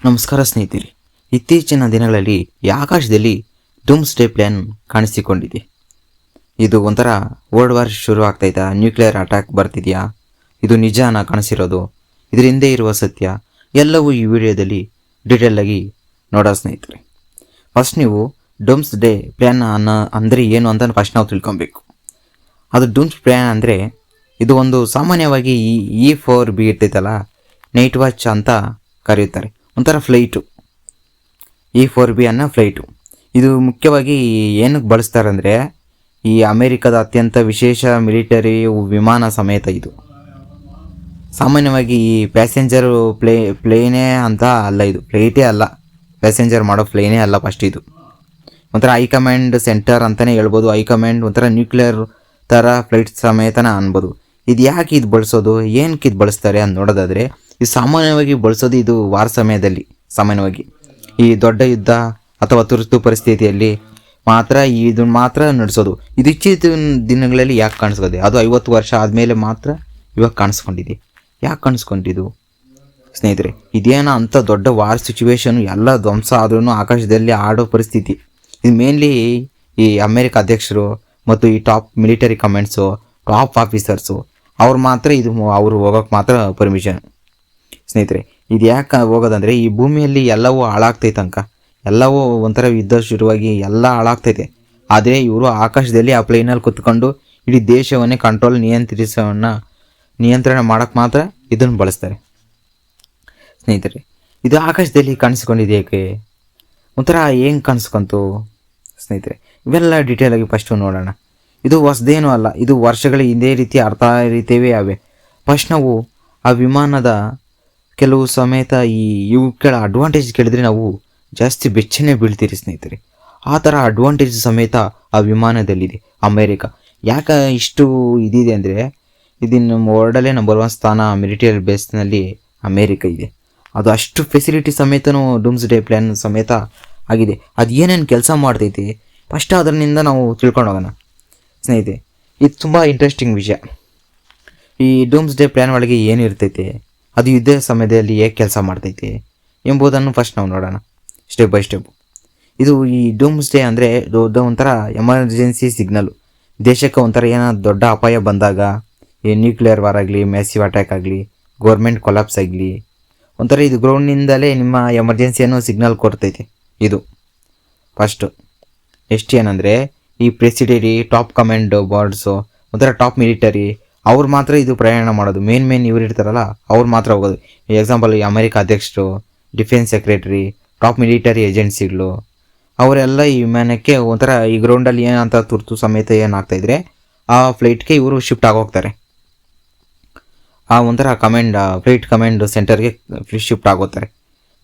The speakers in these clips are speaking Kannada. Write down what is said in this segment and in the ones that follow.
ನಮಸ್ಕಾರ ಸ್ನೇಹಿತರೆ. ಇತ್ತೀಚಿನ ದಿನಗಳಲ್ಲಿ ಈ ಆಕಾಶದಲ್ಲಿ ಡೂಮ್ಸ್ಡೇ ಪ್ಲಾನ್ ಕಾಣಿಸಿಕೊಂಡಿದೆ. ಇದು ಒಂಥರ ವರ್ಲ್ಡ್ ವಾರ್ ಶುರು ಆಗ್ತೈತಾ, ನ್ಯೂಕ್ಲಿಯರ್ ಅಟ್ಯಾಕ್ ಬರ್ತಿದೆಯಾ, ಇದು ನಿಜಾನ ಕಾಣಿಸಿರೋದು, ಇದರ ಹಿಂದೆ ಇರುವ ಸತ್ಯ ಎಲ್ಲವೂ ಈ ವಿಡಿಯೋದಲ್ಲಿ ಡೀಟೇಲ್ ಆಗಿ ನೋಡೋ ಸ್ನೇಹಿತರೆ. ಫಸ್ಟ್ ನೀವು ಡೂಮ್ಸ್ಡೇ ಪ್ಲಾನ್ ಅಂದರೆ ಏನು ಅಂತ ಫಸ್ಟ್ ನಾವು ತಿಳ್ಕೊಬೇಕು. ಅದು ಡೂಮ್ಸ್ ಪ್ಲಾನ್ ಅಂದರೆ ಇದು ಒಂದು ಸಾಮಾನ್ಯವಾಗಿ E4B ಇರ್ತೈತಲ್ಲ, ನೈಟ್ ವಾಚ್ ಅಂತ ಕರೆಯುತ್ತಾರೆ. ಒಂಥರ ಫ್ಲೈಟು, E4B ಅನ್ನೋ ಫ್ಲೈಟು. ಇದು ಮುಖ್ಯವಾಗಿ ಏನಕ್ಕೆ ಬಳಸ್ತಾರೆ ಅಂದರೆ ಈ ಅಮೇರಿಕದ ಅತ್ಯಂತ ವಿಶೇಷ ಮಿಲಿಟರಿ ವಿಮಾನ ಸಮೇತ. ಇದು ಸಾಮಾನ್ಯವಾಗಿ ಈ ಪ್ಯಾಸೆಂಜರು ಪ್ಲೇನೇ ಅಂತ ಅಲ್ಲ, ಇದು ಫ್ಲೈಟೇ ಅಲ್ಲ, ಪ್ಯಾಸೆಂಜರ್ ಮಾಡೋ ಪ್ಲೇನೇ ಅಲ್ಲ. ಫಸ್ಟ್ ಇದು ಒಂಥರ ಹೈಕಮಾಂಡ್ ಸೆಂಟರ್ ಅಂತಲೇ ಹೇಳ್ಬೋದು. ಹೈಕಮಾಂಡ್ ಒಂಥರ ನ್ಯೂಕ್ಲಿಯರ್ ಥರ ಫ್ಲೈಟ್ ಸಮೇತನ ಅನ್ಬೋದು. ಇದು ಯಾಕೆ ಇದು ಬಳಸೋದು, ಏನಕ್ಕೆ ಇದು ಬಳಸ್ತಾರೆ ಅಂತ ನೋಡೋದಾದರೆ, ಇದು ಸಾಮಾನ್ಯವಾಗಿ ಬಳಸೋದು ಇದು ವಾರ ಸಮಯದಲ್ಲಿ, ಸಾಮಾನ್ಯವಾಗಿ ಈ ದೊಡ್ಡ ಯುದ್ಧ ಅಥವಾ ತುರ್ತು ಪರಿಸ್ಥಿತಿಯಲ್ಲಿ ಮಾತ್ರ ಇದನ್ನು ಮಾತ್ರ ನಡೆಸೋದು. ಇದು ಇತ್ತೀಚಿನ ದಿನಗಳಲ್ಲಿ ಯಾಕೆ ಕಾಣಿಸ್ಕೋದೆ, ಅದು 50 ವರ್ಷ ಆದಮೇಲೆ ಮಾತ್ರ ಇವಾಗ ಕಾಣಿಸ್ಕೊಂಡಿದೆ. ಯಾಕೆ ಕಾಣಿಸ್ಕೊಂಡಿದ್ದು ಸ್ನೇಹಿತರೆ, ಇದೇನೋ ಅಂಥ ದೊಡ್ಡ ವಾರ್ ಸಿಚುವೇಶನ್ ಎಲ್ಲ ಧ್ವಂಸ ಆದ್ರೂ ಆಕಾಶದಲ್ಲಿ ಆಡೋ ಪರಿಸ್ಥಿತಿ. ಇದು ಮೇನ್ಲಿ ಈ ಅಮೇರಿಕ ಅಧ್ಯಕ್ಷರು ಮತ್ತು ಈ ಟಾಪ್ ಮಿಲಿಟರಿ ಕಮಾಂಡ್ಸು, ಟಾಪ್ ಆಫೀಸರ್ಸು ಅವ್ರು ಮಾತ್ರ ಅವರು ಹೋಗೋಕ್ಕೆ ಮಾತ್ರ ಪರ್ಮಿಷನ್ ಸ್ನೇಹಿತರೆ. ಇದು ಯಾಕೆ ಹೋಗೋದಂದರೆ ಈ ಭೂಮಿಯಲ್ಲಿ ಎಲ್ಲವೂ ಹಾಳಾಗ್ತೈತಂಕ, ಎಲ್ಲವೂ ಒಂಥರ ಯುದ್ಧ ಶುರುವಾಗಿ ಎಲ್ಲ ಹಾಳಾಗ್ತೈತೆ. ಆದರೆ ಇವರು ಆಕಾಶದಲ್ಲಿ ಆ ಪ್ಲೇನಲ್ಲಿ ಕುತ್ಕೊಂಡು ಇಡೀ ದೇಶವನ್ನೇ ನಿಯಂತ್ರಣ ಮಾಡೋಕ್ಕೆ ಮಾತ್ರ ಇದನ್ನು ಬಳಸ್ತಾರೆ ಸ್ನೇಹಿತರೆ. ಇದು ಆಕಾಶದಲ್ಲಿ ಕಾಣಿಸ್ಕೊಂಡಿದೆ ಏಕೆ, ಒಂಥರ ಹೆಂಗೆ ಕಾಣಿಸ್ಕೊಂತು ಸ್ನೇಹಿತರೆ, ಇವೆಲ್ಲ ಡೀಟೇಲಾಗಿ ಫಸ್ಟು ನೋಡೋಣ. ಇದು ಹೊಸದೇನೂ ಅಲ್ಲ, ಇದು ವರ್ಷಗಳ ಹಿಂದೆ ರೀತಿ ಅರ್ಥ ರೀತಿಯವೇ ಅವೆ. ಫಸ್ಟ್ ನಾವು ಆ ವಿಮಾನದ ಕೆಲವು ಸಮೇತ ಇವುಗಳ ಅಡ್ವಾಂಟೇಜ್ ಕೇಳಿದ್ರೆ ನಾವು ಜಾಸ್ತಿ ಬೆಚ್ಚನೆ ಬೀಳ್ತೀರಿ ಸ್ನೇಹಿತರೆ. ಆ ಥರ ಅಡ್ವಾಂಟೇಜ್ ಸಮೇತ ಆ ವಿಮಾನದಲ್ಲಿದೆ. ಅಮೇರಿಕ ಯಾಕೆ ಇಷ್ಟು ಇದಿದೆ ಅಂದರೆ, ಇದನ್ನು ವರ್ಲ್ಡಲ್ಲೇ ನಂಬರ್ 1 ಸ್ಥಾನ ಮಿಲಿಟರಿ ಬೇಸ್ನಲ್ಲಿ ಅಮೇರಿಕ ಇದೆ. ಅದು ಅಷ್ಟು ಫೆಸಿಲಿಟಿ ಸಮೇತನೂ ಡೂಮ್ಸ್ಡೇ ಪ್ಲಾನ್ ಸಮೇತ ಆಗಿದೆ. ಅದು ಏನೇನು ಕೆಲಸ ಮಾಡ್ತೈತಿ ಫಸ್ಟ್ ಅದರಿಂದ ನಾವು ತಿಳ್ಕೊಂಡು ಹೋಗೋಣ ಸ್ನೇಹಿತರೆ. ಇದು ತುಂಬ ಇಂಟ್ರೆಸ್ಟಿಂಗ್ ವಿಷಯ. ಈ ಡೂಮ್ಸ್ಡೇ ಪ್ಲಾನ್ ಒಳಗೆ ಏನು ಇರ್ತೈತೆ, ಅದು ಯುದ್ಧ ಸಮಯದಲ್ಲಿ ಹೇಗೆ ಕೆಲಸ ಮಾಡ್ತೈತೆ ಎಂಬುದನ್ನು ಫಸ್ಟ್ ನಾವು ನೋಡೋಣ ಸ್ಟೆಪ್ ಬೈ ಸ್ಟೆಪ್. ಇದು ಈ ಡೂಮ್ಸ್ಡೇ ಅಂದರೆ ಒಂಥರ ಎಮರ್ಜೆನ್ಸಿ ಸಿಗ್ನಲ್ಲು. ದೇಶಕ್ಕೆ ಒಂಥರ ಏನೋ ದೊಡ್ಡ ಅಪಾಯ ಬಂದಾಗ, ಈ ನ್ಯೂಕ್ಲಿಯರ್ ವಾರ್ ಆಗಲಿ, ಮ್ಯಾಸಿವ್ ಅಟ್ಯಾಕ್ ಆಗಲಿ, ಗೌರ್ಮೆಂಟ್ ಕೊಲಾಪ್ಸ್ ಆಗಲಿ, ಒಂಥರ ಇದು ಗ್ರೌಂಡ್ನಿಂದಲೇ ನಿಮ್ಮ ಎಮರ್ಜೆನ್ಸಿಯನ್ನು ಸಿಗ್ನಲ್ ಕೊಡ್ತೈತೆ ಇದು ಫಸ್ಟು. ನೆಕ್ಸ್ಟ್ ಏನಂದರೆ ಈ ಪ್ರೆಸಿಡೆಂಟಿ, ಟಾಪ್ ಕಮಾಂಡ್ ಬಾರ್ಡ್ಸು, ಒಂಥರ ಟಾಪ್ ಮಿಲಿಟರಿ ಅವ್ರು ಮಾತ್ರ ಇದು ಪ್ರಯಾಣ ಮಾಡೋದು. ಮೇನ್ ಇವ್ರು ಇರ್ತಾರಲ್ಲ ಅವ್ರು ಮಾತ್ರ ಹೋಗೋದು. ಎಕ್ಸಾಂಪಲ್ ಈ ಅಮೇರಿಕ ಅಧ್ಯಕ್ಷರು, ಡಿಫೆನ್ಸ್ ಸೆಕ್ರೆಟರಿ, ಟಾಪ್ ಮಿಲಿಟರಿ ಏಜೆನ್ಸಿಗಳು ಅವರೆಲ್ಲ ಈ ವಿಮಾನಕ್ಕೆ ಒಂಥರ ಈ ಗ್ರೌಂಡಲ್ಲಿ ಏನಂತ ತುರ್ತು ಸಮೇತ ಏನಾಗ್ತಾಯಿದ್ರೆ ಆ ಫ್ಲೈಟ್ಗೆ ಇವರು ಶಿಫ್ಟ್ ಆಗೋಗ್ತಾರೆ. ಆ ಒಂಥರ ಫ್ಲೈಟ್ ಕಮಾಂಡ್ ಸೆಂಟರ್ಗೆ ಶಿಫ್ಟ್ ಆಗೋತಾರೆ.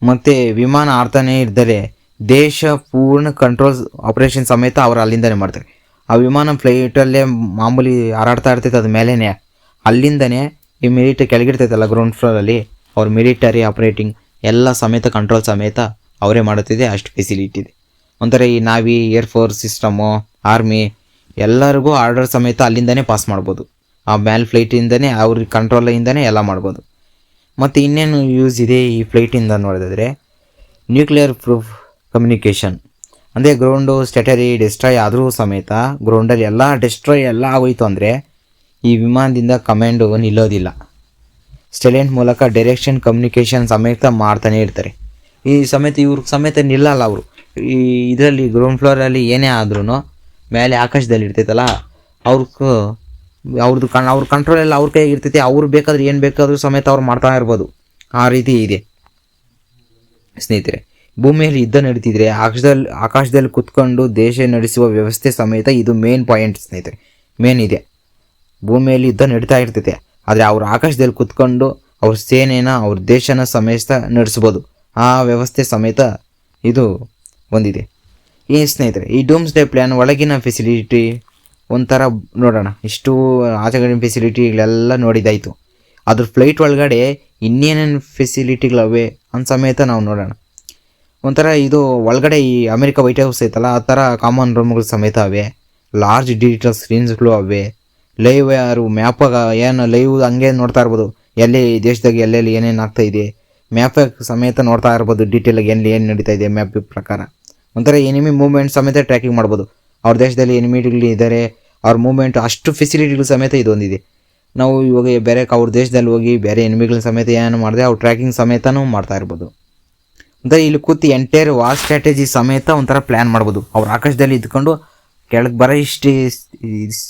ಮತ್ತು ವಿಮಾನ ಆಡ್ತಾನೆ ಇದ್ದರೆ ದೇಶ ಪೂರ್ಣ ಕಂಟ್ರೋಲ್ ಆಪರೇಷನ್ ಸಮೇತ ಅವರು ಅಲ್ಲಿಂದನೇ ಮಾಡ್ತಾರೆ. ಆ ವಿಮಾನ ಫ್ಲೈಟಲ್ಲೇ ಮಾಮೂಲಿ ಹಾರಾಡ್ತಾ ಇರ್ತೈತೆ, ಅದು ಮೇಲೇ ಅಲ್ಲಿಂದನೇ ಈ ಮಿಲಿಟರಿ ಕೆಳಗಿರ್ತೈತಲ್ಲ ಗ್ರೌಂಡ್ ಫ್ಲೋರಲ್ಲಿ, ಅವ್ರ ಮಿಲಿಟರಿ ಆಪ್ರೇಟಿಂಗ್ ಎಲ್ಲ ಸಮೇತ ಕಂಟ್ರೋಲ್ ಸಮೇತ ಅವರೇ ಮಾಡುತ್ತಿದೆ. ಅಷ್ಟು ಫೆಸಿಲಿಟಿ ಇದೆ. ಒಂಥರ ಈ ನಾವಿ, ಏರ್ಫೋರ್ಸ್ ಸಿಸ್ಟಮು, ಆರ್ಮಿ ಎಲ್ಲರಿಗೂ ಆರ್ಡರ್ ಸಮೇತ ಅಲ್ಲಿಂದನೇ ಪಾಸ್ ಮಾಡ್ಬೋದು. ಆ ಮ್ಯಾಲ್ ಫ್ಲೈಟಿಂದನೇ ಅವ್ರ ಕಂಟ್ರೋಲಿಂದನೇ ಎಲ್ಲ ಮಾಡ್ಬೋದು. ಮತ್ತು ಇನ್ನೇನು ಯೂಸ್ ಇದೆ ಈ ಫ್ಲೈಟಿಂದ ನೋಡೋದಾದರೆ, ನ್ಯೂಕ್ಲಿಯರ್ ಪ್ರೂಫ್ ಕಮ್ಯುನಿಕೇಷನ್ ಅಂದರೆ ಗ್ರೌಂಡು ಸ್ಟ್ಯಾಟರಿ ಡಿಸ್ಟ್ರಾಯ್ ಆದರೂ ಸಮೇತ ಗ್ರೌಂಡಲ್ಲಿ ಎಲ್ಲ ಡಿಸ್ಟ್ರಾಯ್ ಎಲ್ಲ ಆಗೋಯ್ತು ಅಂದರೆ ಈ ವಿಮಾನದಿಂದ ಕಮಾಂಡು ನಿಲ್ಲೋದಿಲ್ಲ. ಸ್ಟೆಲೆಂಟ್ ಮೂಲಕ ಡೈರೆಕ್ಷನ್ ಕಮ್ಯುನಿಕೇಷನ್ ಸಮೇತ ಮಾಡ್ತಾನೆ ಇರ್ತಾರೆ. ಈ ಸಮೇತ ಇವ್ರಿಗೆ ಸಮೇತ ನಿಲ್ಲಲ್ಲ ಅವರು. ಈ ಇದರಲ್ಲಿ ಗ್ರೌಂಡ್ ಫ್ಲೋರಲ್ಲಿ ಏನೇ ಆದ್ರೂ ಮೇಲೆ ಆಕಾಶದಲ್ಲಿ ಇರ್ತೈತಲ್ಲ ಅವ್ರ ಕಂಟ್ರೋಲ್ ಎಲ್ಲ ಅವ್ರ ಕೈಗೆ ಇರ್ತೈತಿ. ಅವ್ರು ಬೇಕಾದ್ರೆ ಏನು ಬೇಕಾದರೂ ಸಮೇತ ಅವ್ರು ಮಾಡ್ತಾ ಇರ್ಬೋದು. ಆ ರೀತಿ ಇದೆ ಸ್ನೇಹಿತರೆ. ಭೂಮಿಯಲ್ಲಿ ಯುದ್ಧ ನಡೀತಿದ್ರೆ ಆಕಾಶದಲ್ಲಿ ಕುತ್ಕೊಂಡು ದೇಶ ನಡೆಸುವ ವ್ಯವಸ್ಥೆ ಸಮೇತ ಇದು ಮೇನ್ ಪಾಯಿಂಟ್ ಸ್ನೇಹಿತರೆ. ಮೇನ್ ಇದೆ, ಭೂಮಿಯಲ್ಲಿ ಯುದ್ಧ ನಡೀತಾ ಇರ್ತೈತೆ, ಆದರೆ ಅವ್ರು ಆಕಾಶದಲ್ಲಿ ಕುತ್ಕೊಂಡು ಅವ್ರ ಸೇನೆನ, ಅವ್ರ ದೇಶನ ಸಮೇತ ನಡೆಸ್ಬೋದು. ಆ ವ್ಯವಸ್ಥೆ ಸಮೇತ ಇದು ಬಂದಿದೆ. ಈ ಸ್ನೇಹಿತರೆ, ಈ ಡೂಮ್ಸ್ಡೇ ಪ್ಲಾನ್ ಒಳಗಿನ ಫೆಸಿಲಿಟಿ ಒಂಥರ ನೋಡೋಣ. ಇಷ್ಟು ಆಚೆಗಡೆ ಫೆಸಿಲಿಟಿಗಳೆಲ್ಲ ನೋಡಿದಾಯಿತು. ಅದ್ರ ಫ್ಲೈಟ್ ಒಳಗಡೆ ಇನ್ನೇನೇನು ಫೆಸಿಲಿಟಿಗಳವೆ ಅಂತ ಸಮೇತ ನಾವು ನೋಡೋಣ. ಒಂಥರ ಇದು ಒಳಗಡೆ ಈ ಅಮೇರಿಕ ವೈಟ್ ಹೌಸ್ ಐತಲ್ಲ, ಆ ಥರ ಕಾಮನ್ ರೂಮ್ಗಳು ಸಮೇತ ಅವೆ. ಲಾರ್ಜ್ ಡಿಜಿಟಲ್ ಸ್ಕ್ರೀನ್ಸ್ಗಳು ಅವೆ. ಲೈವ್ ಯಾರು ಮ್ಯಾಪಾಗ ಏನು ಲೈವ್ ಹಂಗೆ ನೋಡ್ತಾ ಇರ್ಬೋದು, ಎಲ್ಲಿ ದೇಶದಾಗ ಎಲ್ಲೆಲ್ಲಿ ಏನೇನು ಆಗ್ತಾಯಿದೆ, ಮ್ಯಾಪ್ ಸಮೇತ ನೋಡ್ತಾ ಇರ್ಬೋದು ಡೀಟೇಲಾಗಿ ಏನು ನಡೀತಾ ಇದೆ ಮ್ಯಾಪ್ ಪ್ರಕಾರ. ಒಂಥರ ಎನಿಮಿ ಮೂವ್ಮೆಂಟ್ ಸಮೇತ ಟ್ರ್ಯಾಕಿಂಗ್ ಮಾಡ್ಬೋದು. ಅವ್ರ ದೇಶದಲ್ಲಿ ಎನಿಮಿಗಳು ಇದ್ದಾರೆ, ಅವ್ರ ಮೂವ್ಮೆಂಟ್ ಅಷ್ಟು ಫೆಸಿಲಿಟಿಗಳು ಸಮೇತ ಇದೊಂದಿದೆ. ನಾವು ಇವಾಗ ಬೇರೆ ಅವ್ರ ದೇಶದಲ್ಲಿ ಹೋಗಿ ಬೇರೆ ಎನಿಮಿಗಳ ಸಮೇತ ಏನು ಮಾಡಿದೆ ಅವ್ರು ಟ್ರ್ಯಾಕಿಂಗ್ ಸಮೇತನೂ ಮಾಡ್ತಾ ಇರ್ಬೋದು. ಒಂಥರ ಇಲ್ಲಿ ಕೂತು ಎಂಟೈರ್ ವಾರ್ ಸ್ಟ್ರಾಟಜಿ ಸಮೇತ ಒಂಥರ ಪ್ಲ್ಯಾನ್ ಮಾಡ್ಬೋದು. ಅವ್ರು ಆಕಾಶದಲ್ಲಿ ಇದ್ಕೊಂಡು ಕೆಳಗೆ ಬರೋ ಇಷ್ಟು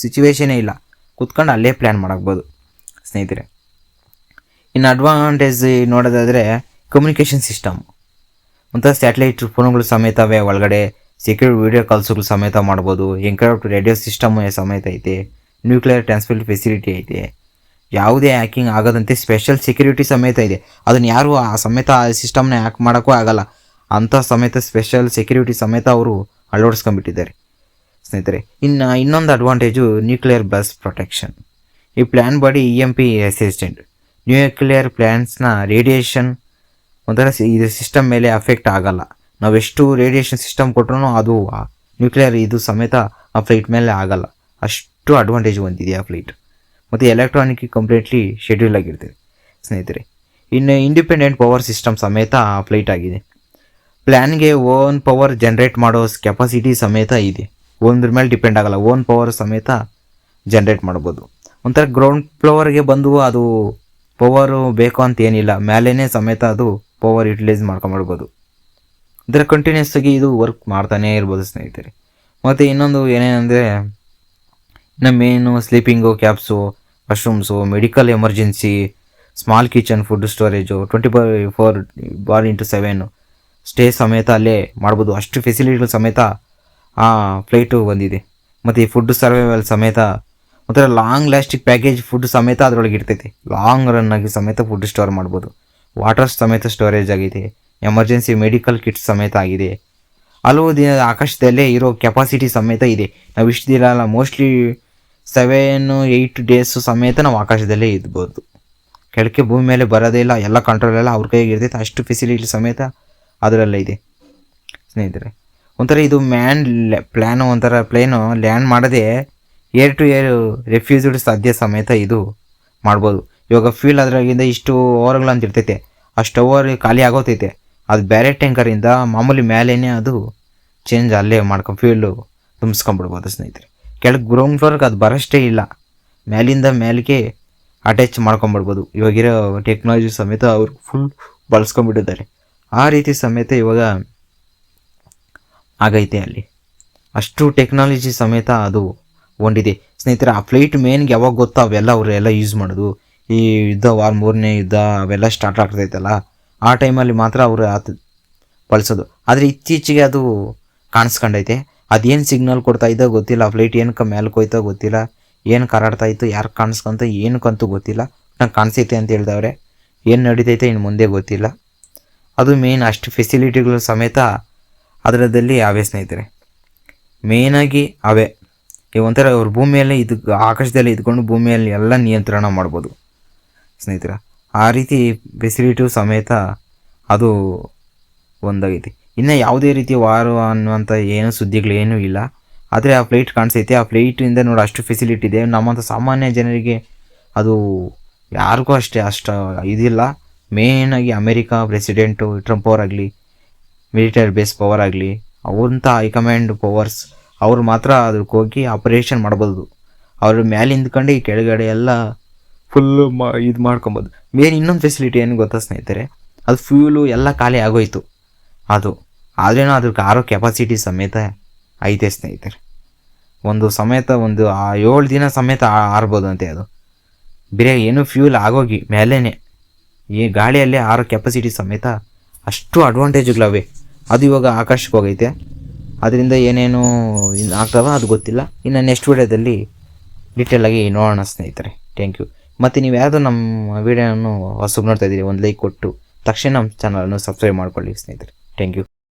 ಸಿಚುವೇಶನೇ ಇಲ್ಲ, ಕೂತ್ಕೊಂಡು ಅಲ್ಲೇ ಪ್ಲ್ಯಾನ್ ಮಾಡಾಕ್ಬೋದು ಸ್ನೇಹಿತರೆ. ಇನ್ನು ಅಡ್ವಾಂಟೇಜ್ ನೋಡೋದಾದರೆ ಕಮ್ಯುನಿಕೇಷನ್ ಸಿಸ್ಟಮ್, ಒಂಥರ ಸ್ಯಾಟಲೈಟ್ ಫೋನ್ಗಳು ಸಮೇತ ಅವೆ ಒಳಗಡೆ, ಸೆಕ್ಯೂರ್ ವೀಡಿಯೋ ಕಾಲ್ಸ್ಗಳು ಸಮೇತ ಮಾಡ್ಬೋದು, ಎನ್ಕ್ರಿಪ್ಟ್ ರೇಡಿಯೋ ಸಿಸ್ಟಮ್ ಸಮೇತ ಐತೆ, ನ್ಯೂಕ್ಲಿಯರ್ ಟ್ರಾನ್ಸ್ಫರ್ ಫೆಸಿಲಿಟಿ ಐತೆ, ಯಾವುದೇ ಹ್ಯಾಕಿಂಗ್ ಆಗೋದಂತೆ ಸ್ಪೆಷಲ್ ಸೆಕ್ಯೂರಿಟಿ ಸಮೇತ ಇದೆ. ಅದನ್ನು ಯಾರು ಆ ಸಮೇತ ಆ ಸಿಸ್ಟಮ್ನ ಹ್ಯಾಕ್ ಮಾಡೋಕ್ಕೂ ಆಗಲ್ಲ, ಅಂಥ ಸಮೇತ ಸ್ಪೆಷಲ್ ಸೆಕ್ಯೂರಿಟಿ ಸಮೇತ ಅವರು ಅಳವಡಿಸ್ಕೊಂಡ್ಬಿಟ್ಟಿದ್ದಾರೆ ಸ್ನೇಹಿತರೆ. ಇನ್ನೊಂದು ಅಡ್ವಾಂಟೇಜು ನ್ಯೂಕ್ಲಿಯರ್ ಬಸ್ ಪ್ರೊಟೆಕ್ಷನ್. ಈ plan body EMP assistant, nuclear ಪ್ಲ್ಯಾನ್ಸ್ನ ರೇಡಿಯೇಷನ್ ಒಂಥರ ಇದು ಸಿಸ್ಟಮ್ ಮೇಲೆ ಅಫೆಕ್ಟ್ ಆಗಲ್ಲ. ನಾವೆಷ್ಟು ರೇಡಿಯೇಷನ್ ಸಿಸ್ಟಮ್ ಕೊಟ್ಟರು ಅದು ನ್ಯೂಕ್ಲಿಯರ್ ಇದು ಸಮೇತ ಆ ಫ್ಲೈಟ್ ಮೇಲೆ ಆಗಲ್ಲ. ಅಷ್ಟು ಅಡ್ವಾಂಟೇಜ್ ಹೊಂದಿದೆ ಆ ಫ್ಲೈಟ್. ಮತ್ತು ಎಲೆಕ್ಟ್ರಾನಿಕ್ ಕಂಪ್ಲೀಟ್ಲಿ ಶೆಡ್ಯೂಲ್ ಆಗಿರ್ತದೆ ಸ್ನೇಹಿತರೆ. ಇನ್ನು ಇಂಡಿಪೆಂಡೆಂಟ್ ಪವರ್ ಸಿಸ್ಟಮ್ ಸಮೇತ ಆ ಫ್ಲೈಟ್ ಆಗಿದೆ. ಪ್ಲ್ಯಾನ್ಗೆ ಓನ್ ಪವರ್ ಜನ್ರೇಟ್ ಮಾಡೋ ಕೆಪಾಸಿಟಿ ಸಮೇತ ಇದೆ. ಒಂದ್ರ ಮೇಲೆ ಡಿಪೆಂಡ್ ಆಗಲ್ಲ, ಓನ್ ಪವರ್ ಸಮೇತ ಜನ್ರೇಟ್ ಮಾಡ್ಬೋದು. ಒಂಥರ ಗ್ರೌಂಡ್ ಫ್ಲೋರ್ಗೆ ಬಂದು ಅದು ಪವರು ಬೇಕು ಅಂತ ಏನಿಲ್ಲ, ಮೇಲೇ ಸಮೇತ ಅದು ಪವರ್ ಯುಟಿಲೈಸ್ ಮಾಡ್ಕೊಂಡ್ಬಿಡ್ಬೋದು. ಇದರ ಕಂಟಿನ್ಯೂಸ್ ಆಗಿ ಇದು ವರ್ಕ್ ಮಾಡ್ತಾನೇ ಇರ್ಬೋದು ಸ್ನೇಹಿತರೆ. ಮತ್ತು ಇನ್ನೊಂದು ಏನೇನೆಂದರೆ ಇನ್ನು main sleeping cabs, washrooms, medical emergency, small kitchen, food storage, 24/7 stay ಸಮೇತ ಅಲ್ಲೇ ಮಾಡ್ಬೋದು. ಅಷ್ಟು ಫೆಸಿಲಿಟಿಗಳು ಸಮೇತ ಆ ಫ್ಲೈಟು ಬಂದಿದೆ. ಮತ್ತು ಈ ಫುಡ್ ಸರ್ವೈವಲ್ ಸಮೇತ ಒಂಥರ ಲಾಂಗ್ ಲಾಸ್ಟಿಕ್ ಪ್ಯಾಕೇಜ್ ಫುಡ್ ಸಮೇತ ಅದರೊಳಗೆ ಇರ್ತೈತಿ. ಲಾಂಗ್ ರನ್ ಆಗಿ ಸಮೇತ ಫುಡ್ ಸ್ಟೋರ್ ಮಾಡ್ಬೋದು. ವಾಟರ್ ಸಮೇತ ಸ್ಟೋರೇಜ್ ಆಗಿದೆ. ಎಮರ್ಜೆನ್ಸಿ ಮೆಡಿಕಲ್ ಕಿಟ್ಸ್ ಸಮೇತ ಆಗಿದೆ. ಹಲವು ದಿನದ ಆಕಾಶದಲ್ಲೇ ಇರೋ ಕೆಪಾಸಿಟಿ ಸಮೇತ ಇದೆ. ನಾವು ಇಷ್ಟು ದಿನ ಅಲ್ಲ, ಮೋಸ್ಟ್ಲಿ 7-8 ಡೇಸು ಸಮೇತ ನಾವು ಆಕಾಶದಲ್ಲೇ ಇದ್ಬೋದು. ಕೆಳಕ್ಕೆ ಭೂಮಿ ಮೇಲೆ ಬರೋದೇ ಇಲ್ಲ, ಎಲ್ಲ ಕಂಟ್ರೋಲ್ ಎಲ್ಲ ಅವ್ರ ಕೈಗೆ ಇರ್ತೈತೆ. ಅಷ್ಟು ಫೆಸಿಲಿಟಿ ಸಮೇತ ಅದರಲ್ಲೇ ಇದೆ ಸ್ನೇಹಿತರೆ. ಒಂಥರ ಇದು ಪ್ಲ್ಯಾನು ಒಂಥರ ಪ್ಲೇನು ಲ್ಯಾಂಡ್ ಮಾಡದೆ ಏರ್ ಟು ಏರ್ ರೆಫ್ಯೂಸ್ಡ್ ಸಾಧ್ಯ ಸಮೇತ ಇದು ಮಾಡ್ಬೋದು. ಇವಾಗ ಫ್ಯೂಲ್ ಅದರಾಗಿಂದ ಇಷ್ಟು ಓವರ್ಗಳು ಅಂತ ಇರ್ತೈತೆ, ಅಷ್ಟು ಓವರ್ ಖಾಲಿ ಆಗೋತೈತೆ. ಅದು ಬೇರೆ ಟ್ಯಾಂಕರಿಂದ ಮಾಮೂಲಿ ಮೇಲೇ ಅದು ಚೇಂಜ್ ಅಲ್ಲೇ ಫ್ಯೂಲು ತುಂಬಿಸ್ಕೊಂಡ್ಬಿಡ್ಬೋದು ಸ್ನೇಹಿತರೆ. ಕೆಳಗೆ ಗ್ರೌಂಡ್ ಫ್ಲೋರ್ಗೆ ಅದು ಬರೋಷ್ಟೇ ಇಲ್ಲ, ಮೇಲಿಂದ ಮೇಲಿಗೆ ಅಟ್ಯಾಚ್ ಮಾಡ್ಕೊಂಬಿಡ್ಬೋದು. ಇವಾಗಿರೋ ಟೆಕ್ನಾಲಜಿ ಸಮೇತ ಅವರು ಫುಲ್ ಬಳಸ್ಕೊಂಡ್ಬಿಟ್ಟಿದ್ದಾರೆ. ಆ ರೀತಿ ಸಮೇತ ಇವಾಗ ಆಗೈತೆ ಅಲ್ಲಿ. ಅಷ್ಟು ಟೆಕ್ನಾಲಜಿ ಸಮೇತ ಅದು ಹೊಂದಿದೆ ಸ್ನೇಹಿತರೆ. ಆ ಫ್ಲೈಟ್ ಮೇನ್ಗೆ ಯಾವಾಗ ಗೊತ್ತಾ ಅವೆಲ್ಲ ಅವರೆಲ್ಲ ಯೂಸ್ ಮಾಡೋದು, ಈ ಯುದ್ಧ ವಾರ್ 3ನೇ ಯುದ್ಧ ಅವೆಲ್ಲ ಸ್ಟಾರ್ಟ್ ಆಗ್ತೈತಲ್ಲ, ಆ ಟೈಮಲ್ಲಿ ಮಾತ್ರ ಅವರು ಬಳಸೋದು. ಆದರೆ ಇತ್ತೀಚೆಗೆ ಅದು ಕಾಣಿಸ್ಕೊಂಡೈತೆ. ಅದೇನು ಸಿಗ್ನಲ್ ಕೊಡ್ತಾ ಇದ್ದೋ ಗೊತ್ತಿಲ್ಲ, ಆ ಫ್ಲೈಟ್ ಏನಕ್ಕೆ ಮೇಲಕ್ಕೆ ಹೋಯ್ತೋ ಗೊತ್ತಿಲ್ಲ, ಏನು ಕರಾಡ್ತಾ ಇತ್ತು, ಯಾರು ಕಾಣಿಸ್ಕೊಂತ ಏನಕ್ಕಂತೂ ಗೊತ್ತಿಲ್ಲ. ನಂಗೆ ಕಾಣಿಸೈತೆ ಅಂತ ಹೇಳ್ದವ್ರೆ, ಏನು ನಡೀತೈತೆ ಇನ್ನು ಮುಂದೆ ಗೊತ್ತಿಲ್ಲ. ಅದು ಮೇನ್ ಅಷ್ಟು ಫೆಸಿಲಿಟಿಗಳು ಸಮೇತ ಅದರದಲ್ಲಿ ಅವೇ ಸ್ನೇಹಿತರೆ. ಮೇಯ್ನಾಗಿ ಅವೇ ಈ ಒಂಥರ ಅವ್ರ ಭೂಮಿಯಲ್ಲಿ ಆಕಾಶದಲ್ಲಿ ಇದ್ಕೊಂಡು ಭೂಮಿಯಲ್ಲಿ ಎಲ್ಲ ನಿಯಂತ್ರಣ ಮಾಡ್ಬೋದು ಸ್ನೇಹಿತರೆ. ಆ ರೀತಿ ಫೆಸಿಲಿಟಿಯು ಸಮೇತ ಅದು ಒಂದಾಗೈತಿ. ಇನ್ನು ಯಾವುದೇ ರೀತಿ ವಾರು ಅನ್ನುವಂಥ ಏನೂ ಸುದ್ದಿಗಳೇನೂ ಇಲ್ಲ. ಆದರೆ ಆ ಫ್ಲೈಟ್ ಕಾಣಿಸೈತೆ, ಆ ಫ್ಲೈಟಿಂದ ನೋಡಿ ಅಷ್ಟು ಫೆಸಿಲಿಟಿ ಇದೆ. ನಮ್ಮಂಥ ಸಾಮಾನ್ಯ ಜನರಿಗೆ ಅದು ಯಾರಿಗೂ ಅಷ್ಟು ಇದಿಲ್ಲ. ಮೇಯ್ನಾಗಿ ಅಮೇರಿಕಾ ಪ್ರೆಸಿಡೆಂಟು ಟ್ರಂಪ್ ಅವರಾಗಲಿ, ಮಿಲಿಟರಿ ಬೇಸ್ ಪವರ್ ಆಗಲಿ, ಅವ್ರಂಥ ಹೈಕಮಾಂಡ್ ಪವರ್ಸ್ ಅವ್ರು ಮಾತ್ರ ಅದಕ್ಕೆ ಹೋಗಿ ಆಪರೇಷನ್ ಮಾಡ್ಬೋದು. ಅವ್ರ ಮೇಲೆ ನಿಂತ್ಕೊಂಡು ಈ ಕೆಳಗಡೆ ಎಲ್ಲ ಫುಲ್ಲು ಇದು ಮಾಡ್ಕೊಬೋದು. ಮೇನ್ ಇನ್ನೊಂದು ಫೆಸಿಲಿಟಿ ಏನು ಗೊತ್ತಾ ಸ್ನೇಹಿತರೆ, ಅದು ಫ್ಯೂಲು ಎಲ್ಲ ಖಾಲಿ ಆಗೋಯ್ತು ಅದು. ಆದ್ರೇನೋ ಅದಕ್ಕೆ ಆರೋ ಕೆಪಾಸಿಟಿ ಸಮೇತ ಐತೆ ಸ್ನೇಹಿತರೆ. ಒಂದು 7 ದಿನ ಸಮೇತ ಆರ್ಬೋದು ಅಂತೆ ಅದು. ಬೇರೆ ಏನೂ ಫ್ಯೂಲ್ ಆಗೋಗಿ ಮೇಲೇ ಈ ಗಾಳಿಯಲ್ಲೇ ಆರೋ ಕೆಪಾಸಿಟಿ ಸಮೇತ ಅಷ್ಟು ಅಡ್ವಾಂಟೇಜ್ಗಳವೆ. ಅದು ಇವಾಗ ಆಕಾಶಕ್ಕೆ ಹೋಗೈತೆ. ಅದರಿಂದ ಏನೇನು ಆಗ್ತವ ಅದು ಗೊತ್ತಿಲ್ಲ. ಇನ್ನು ನೆಕ್ಸ್ಟ್ ವೀಡಿಯೋದಲ್ಲಿ ಡೀಟೇಲಾಗಿ ನೋಡೋಣ ಸ್ನೇಹಿತರೆ. Thank you. ಮತ್ತು ನೀವು ಯಾವುದೋ ನಮ್ಮ ವೀಡಿಯೋನು ಹೊಸಬ್ ನೋಡ್ತಾ ಇದ್ದೀರಿ, ಒಂದು ಲೈಕ್ ಕೊಟ್ಟು ತಕ್ಷಣ ನಮ್ಮ ಚಾನಲನ್ನು ಸಬ್ಸ್ಕ್ರೈಬ್ ಮಾಡ್ಕೊಳ್ಳಿ ಸ್ನೇಹಿತರೆ. Thank you.